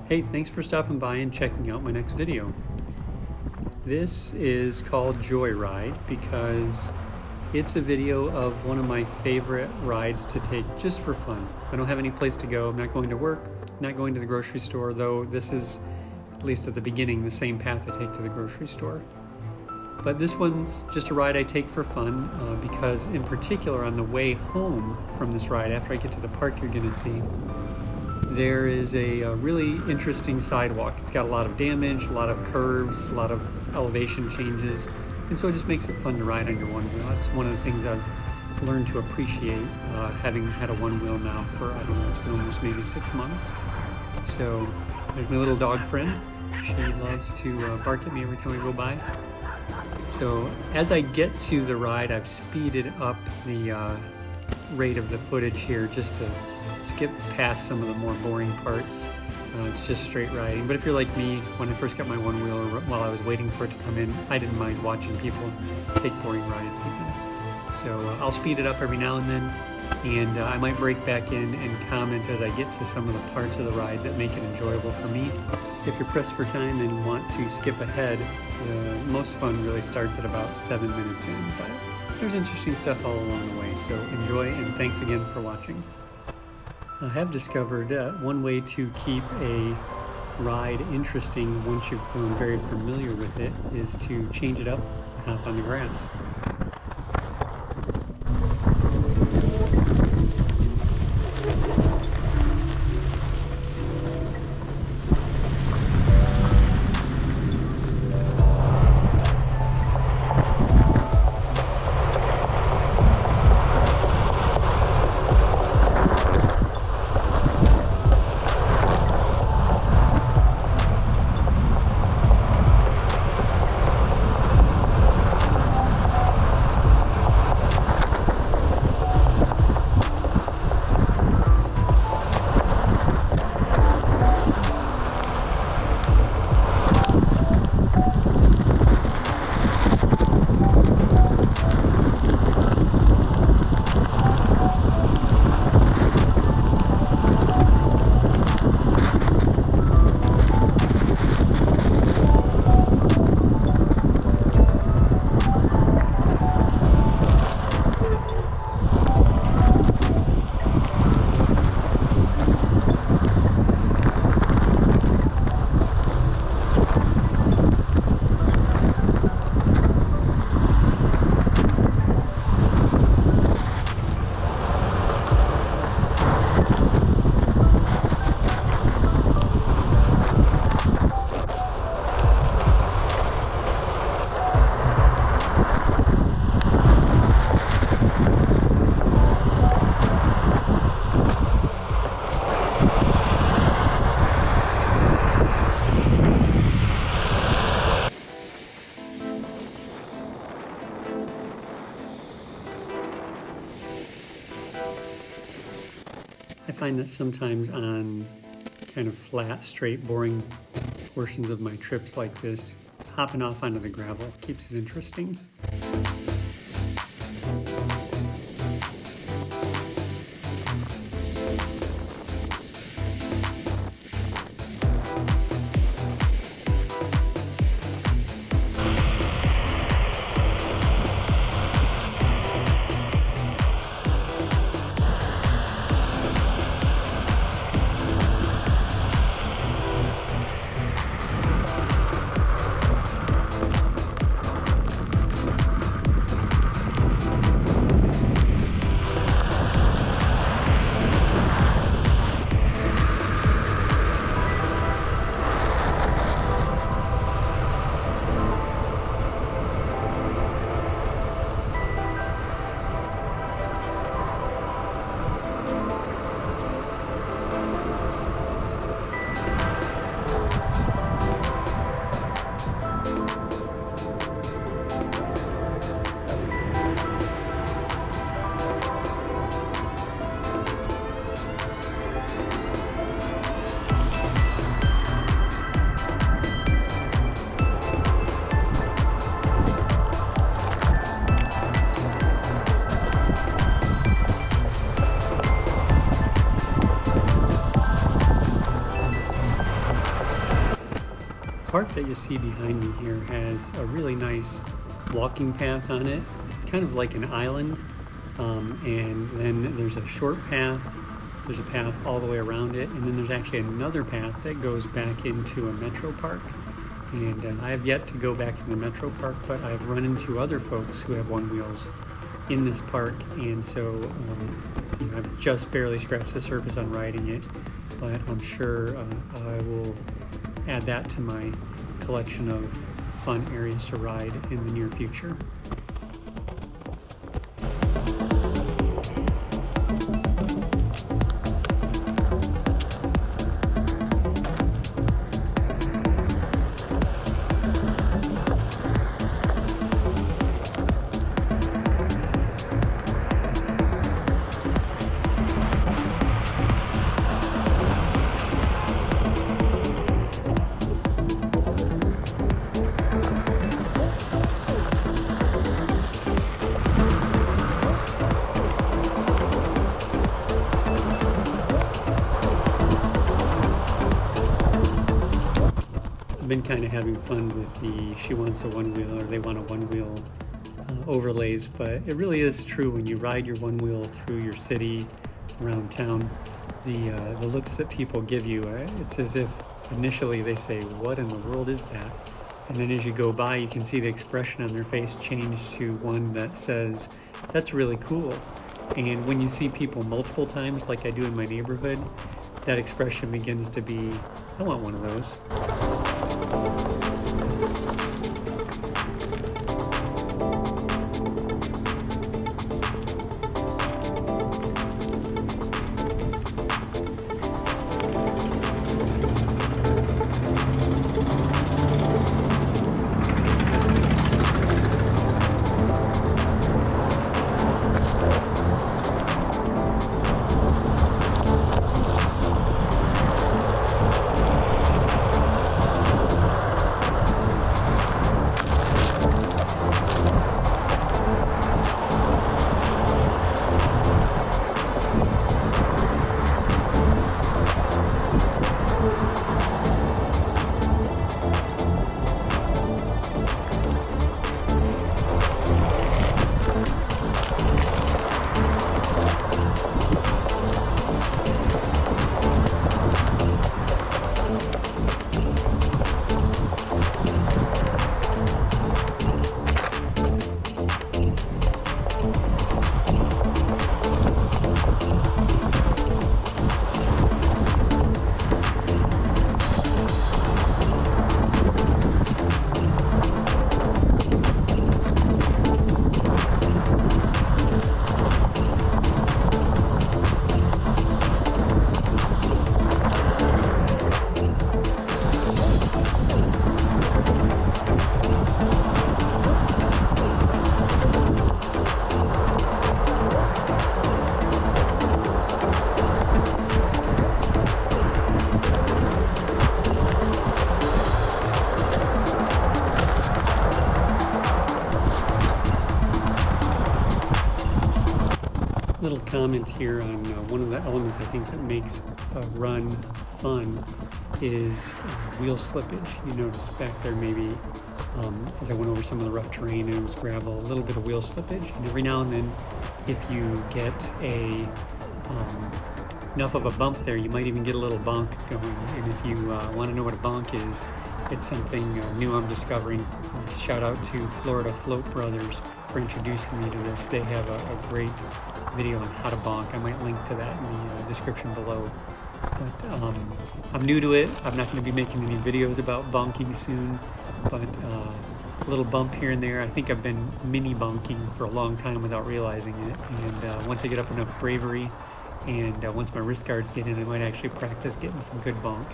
Hey, thanks for stopping by and checking out my next video. This is called Joyride because it's a video of one of my favorite rides to take just for fun. I don't have any place to go, I'm not going to work, not going to the grocery store, though this is, at least at the beginning, the same path I take to the grocery store. But this one's just a ride I take for fun because in particular on the way home from this ride, after I get to the park you're gonna see, there is a really interesting sidewalk. It's got a lot of damage, a lot of curves, a lot of elevation changes, and so it just makes it fun to ride on your one wheel. That's one of the things I've learned to appreciate having had a one wheel now for, I don't know, it's been almost maybe 6 months. So there's my little dog friend. She loves to bark at me every time I go by. So as I get to the ride, I've speeded up the rate of the footage here just to skip past some of the more boring parts. It's just straight riding. But if you're like me, when I first got my one wheel, or while I was waiting for it to come in, I didn't mind watching people take boring rides even. So I'll speed it up every now and then, and I might break back in and comment as I get to some of the parts of the ride that make it enjoyable for me. If you're pressed for time and want to skip ahead, the most fun really starts at about 7 minutes in, but there's interesting stuff all along the way, so enjoy, and thanks again for watching. I have discovered one way to keep a ride interesting once you've grown very familiar with it is to change it up, hop on the grass. I find that sometimes on kind of flat, straight, boring portions of my trips like this, hopping off onto the gravel keeps it interesting. park that you see behind me here has a really nice walking path on it. It's kind of like an island, and then there's a short path. There's a path all the way around it, and then there's actually another path that goes back into a metro park. And I have yet to go back in the metro park, but I've run into other folks who have Onewheels in this park, and so I've just barely scratched the surface on riding it, but I'm sure I will add that to my collection of fun areas to ride in the near future. I've been kind of having fun with the she wants a Onewheel or they want a Onewheel overlays, but it really is true when you ride your Onewheel through your city, around town, the looks that people give you, it's as if initially they say, what in the world is that? And then as you go by, you can see the expression on their face change to one that says, that's really cool. And when you see people multiple times, like I do in my neighborhood, that expression begins to be, I want one of those. Little comment here on one of the elements I think that makes a run fun is wheel slippage. You notice back there maybe as I went over some of the rough terrain and it was gravel, a little bit of wheel slippage. And every now and then if you get enough of a bump there, you might even get a little bonk going. And if you want to know what a bonk is, it's something new I'm discovering. Shout out to Florida Float Brothers for introducing me to this. They have a great video on how to bonk. I might link to that in the description below. But I'm new to it. I'm not going to be making any videos about bonking soon, but a little bump here and there. I think I've been mini bonking for a long time without realizing it. And once I get up enough bravery and once my wrist guards get in, I might actually practice getting some good bonk.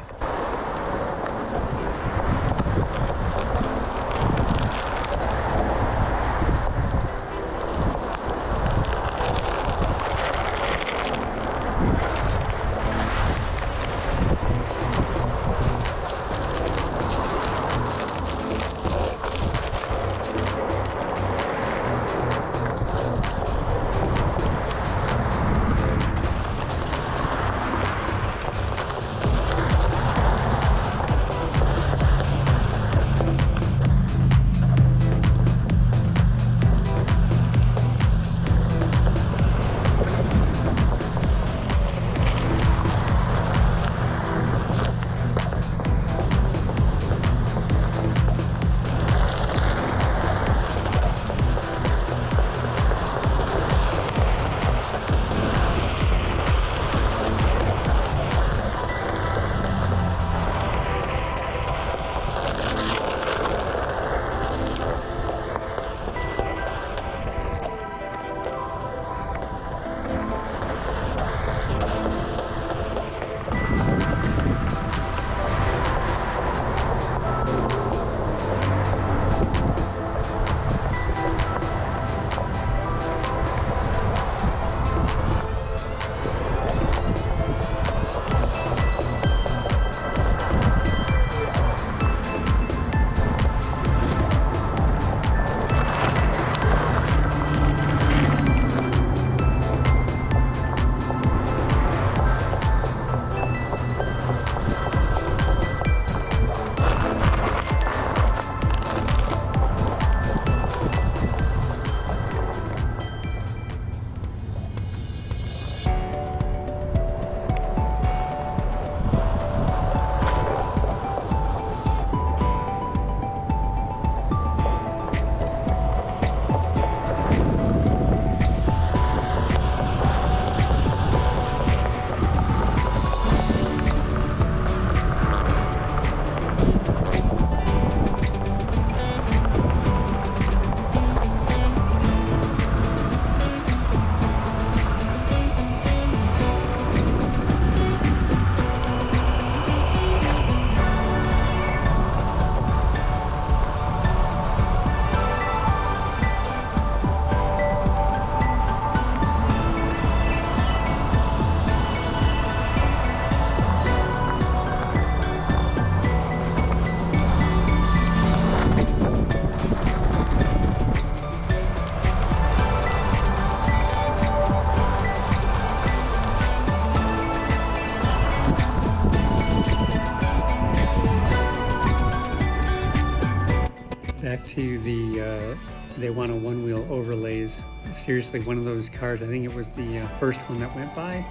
back to the they want a one-wheel overlays. Seriously, one of those cars, I think it was the first one that went by,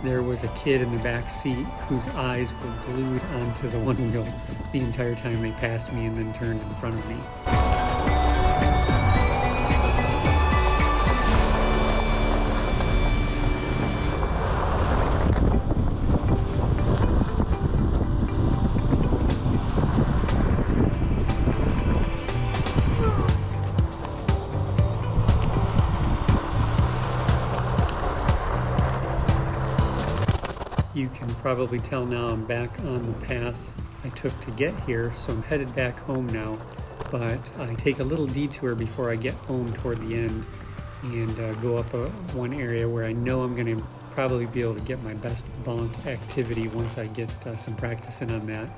there was a kid in the back seat whose eyes were glued onto the one wheel the entire time they passed me and then turned in front of me. You can probably tell now I'm back on the path I took to get here, so I'm headed back home now, but I take a little detour before I get home toward the end and go up one area where I know I'm going to probably be able to get my best bonk activity once I get some practice in on that.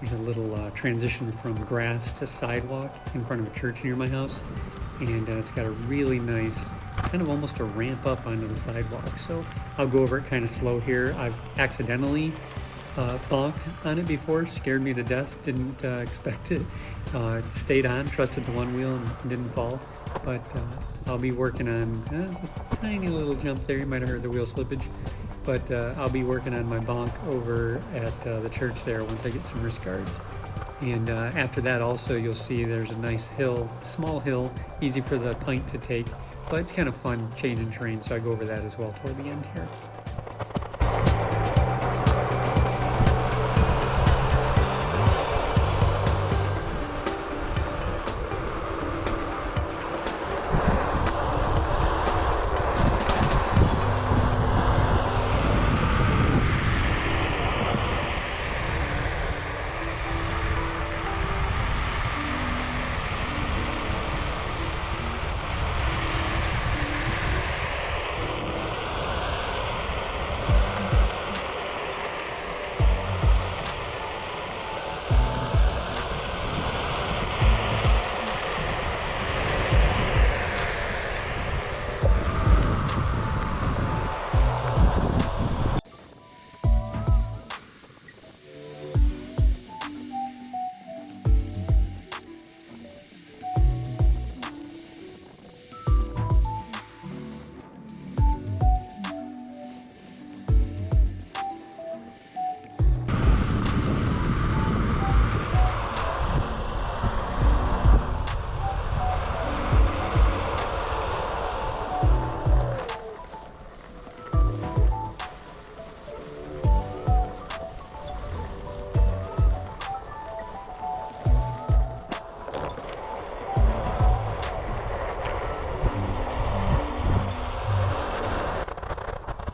There's a little transition from grass to sidewalk in front of a church near my house, and it's got a really nice kind of almost a ramp up onto the sidewalk. So I'll go over it kind of slow here. I've accidentally bonked on it before, scared me to death, didn't expect it. Stayed on, trusted the one wheel and didn't fall. But I'll be working on, there's a tiny little jump there, you might have heard the wheel slippage. But I'll be working on my bonk over at the church there once I get some wrist guards. And after that also you'll see there's a nice hill, small hill, easy for the pint to take, but it's kind of fun changing terrain, so I go over that as well toward the end here.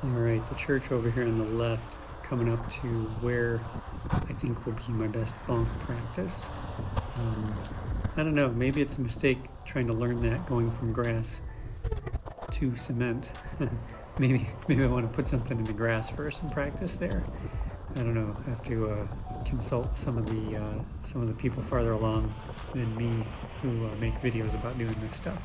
Alright, the church over here on the left, coming up to where I think will be my best bonk practice. I don't know, maybe it's a mistake trying to learn that going from grass to cement. maybe I want to put something in the grass for some practice there. I don't know, I have to consult some of the people farther along than me who make videos about doing this stuff.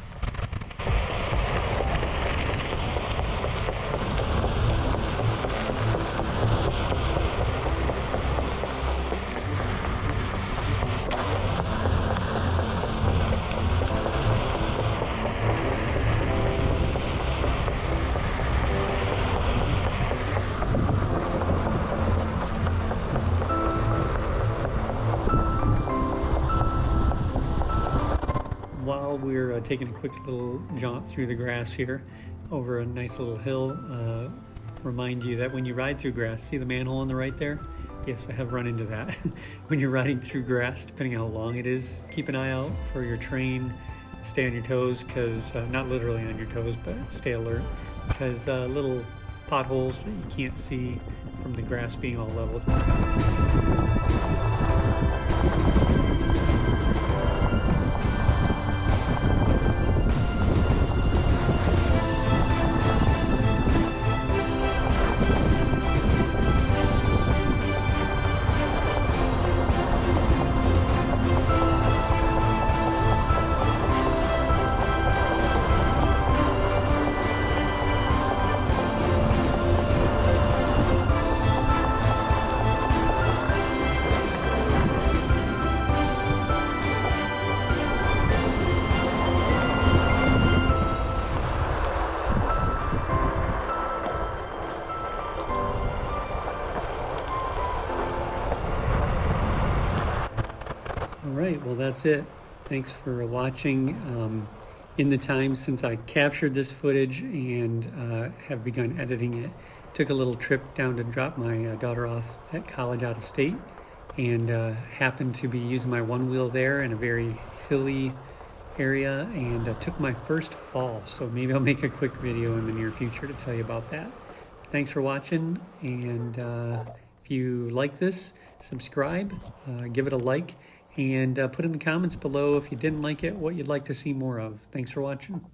While we're taking a quick little jaunt through the grass here over a nice little hill, remind you that when you ride through grass, see the manhole on the right there? Yes, I have run into that. When you're riding through grass, depending on how long it is, keep an eye out for your train, stay on your toes, because not literally on your toes, but stay alert, because little potholes that you can't see from the grass being all level. All right, well, that's it. Thanks for watching. In the time since I captured this footage and have begun editing it, took a little trip down to drop my daughter off at college out of state, and happened to be using my Onewheel there in a very hilly area, and took my first fall. So maybe I'll make a quick video in the near future to tell you about that. Thanks for watching, and if you like this, subscribe, give it a like, and put in the comments below if you didn't like it, what you'd like to see more of. Thanks for watching.